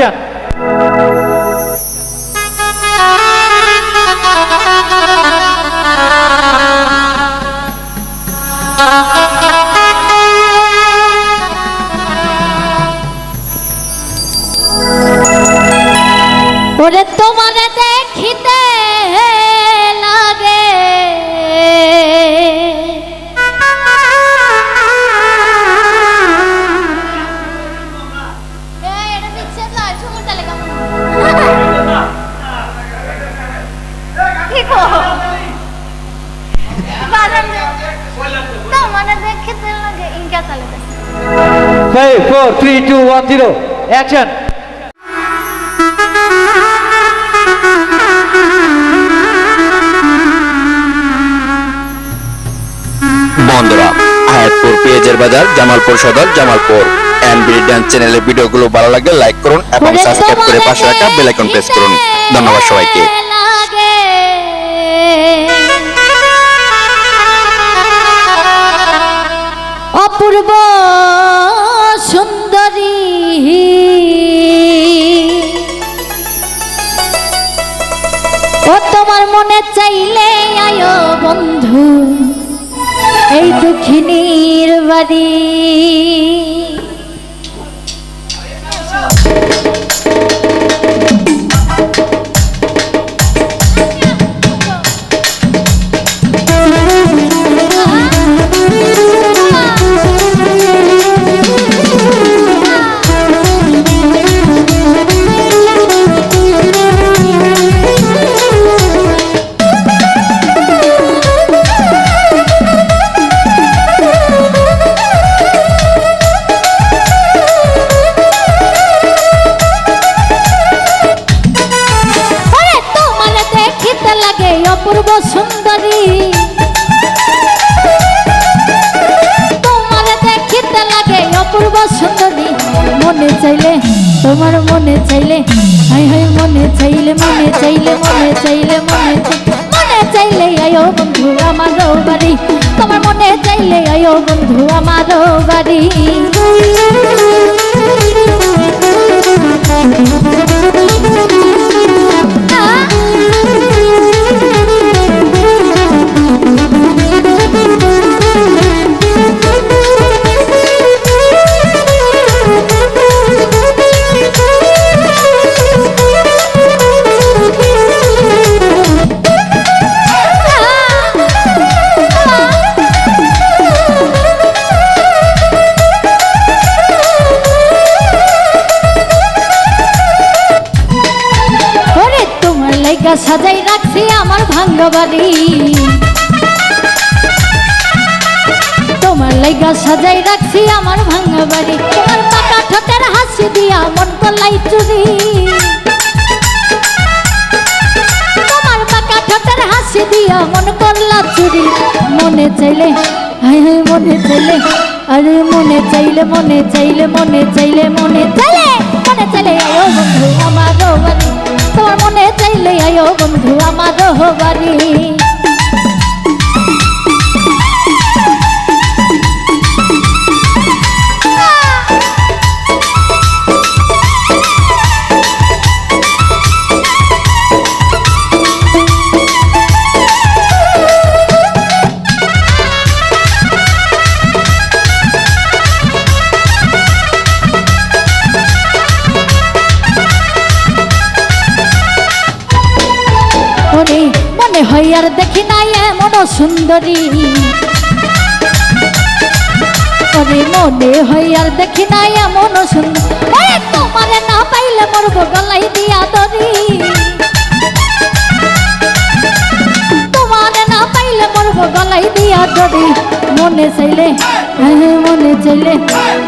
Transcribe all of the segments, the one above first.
Action. ওরে তোমারে দেখিতে লাগে তোমারে দেখিতে লাগে ইনকা চালে 5 4 3 2 1 0 অ্যাকশন। বন্ধুরা, হায়াতপুর পেঁয়াজের বাজার, জামালপুর সদর, জামালপুর এনবি ডান্স চ্যানেলের ভিডিওগুলো ভালো লাগলে লাইক করুন এবং সাবস্ক্রাইব করে পাশে রাখা বেল আইকন প্রেস করুন। ধন্যবাদ সবাইকে। অপূর্ব সুন্দরী ও তোমার মনে চাইলে আয়ো বন্ধু এই দুঃখিনীর বাড়ি। অপূর্ব সুন্দরী তোমার দেখিতে লাগে অপূর্ব সুন্দরী মনে চাইলে তোমার মনে চাইলে হাই হাই মনে চাইলে মনে চাইলে মনে চাইলে মনে চাইলে আয়ো বন্ধু আমারও বাড়ি তোমার মনে চাইলে আয়ো বন্ধু আমারও বাড়ি। সাজাই রাখছি আমার ভাঙ্গা বাড়ি তোমার লাইগা সাজাই রাখছি আমার ভাঙ্গা বাড়ি তোমার পাকা ঠোঁটের হাসি দিয়া মন করলাই চুরি তোমার পাকা ঠোঁটের হাসি দিয়া মন করলা চুরি মনে চাইলে হাই হাই মনে চাইলে আরে মনে চাইলে মনে চাইলে মনে চাইলে মনে চাইলে মনে চাইলে আয়ো বন্ধু আমারও বাড়ি তোমার মনে চাইলে আয়ো বন্ধু আমারও বাড়ি। মনে হয় আর দেখি না এমন সুন্দরী মনে হয় আর দেখি না এমন সুন্দর তোমারে না পাইলে মরব গলাই দিয়া দরি তোমারে না পাইলে মরব গলাই দিয়া দরি মনে চাইলে মনে চাইলে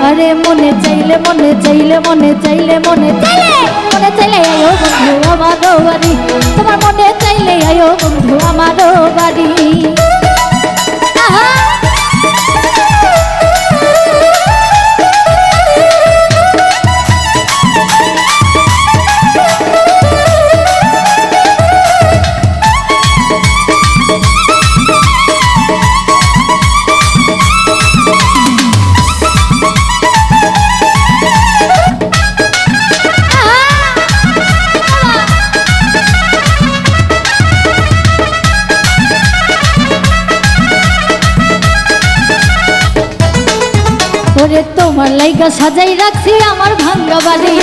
আরে মনে চাইলে মনে চাইলে মনে চাইলে মনে চাইলে মনে চাইলে আয়ো বন্ধু আমারও বাড়ি তোমার মনে চাইলে আয়ো বন্ধু আমারও বাড়ি। তোমার লাইগা সাজাই রাখছি আমার ভাঙ্গা বাড়ি,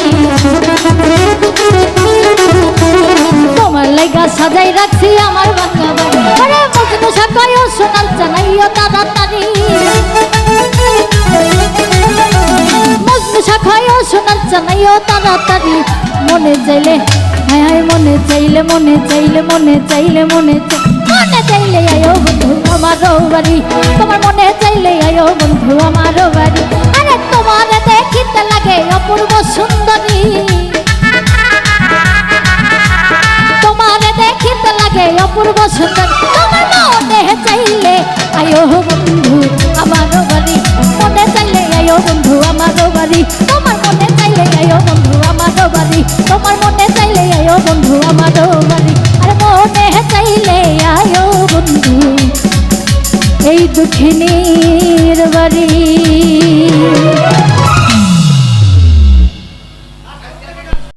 তোমার লাইগা সাজাই রাখছি আমার ভাঙ্গা বাড়ি। আরে মজনু শাখায়ও সোনার চালাইও তাড়াতাড়ি, মজনু শাখায়ও সোনার চালাইও তাড়াতাড়ি। মনে চাইলে হায় হায় মনে চাইলে মনে চাইলে মনে চাইলে মনে মনে চাইলে আয়ো বন্ধু আমারও বাড়ি, তোমার মনে চাইলে আয়ো বন্ধু আমারও বাড়ি। আরে তোমার দেখিতে লাগে অপূর্ব সুন্দরী, তোমার দেখিতে লাগে অপূর্ব সুন্দর, তোমার মনে চাইলে আয়ো বন্ধু আমারও বাড়ি, মনে চাইলে আয়ো বন্ধু আমারও বাড়ি, তোমার মনে চাইলে আয়ো বন্ধু আমারও বাড়ি, তোমার মনে চাইলে আয়ো বন্ধু আমারও বাড়ি। আর মনে চাইলে আয়ো বন্ধু এই দুঃখিনীর বাড়ি।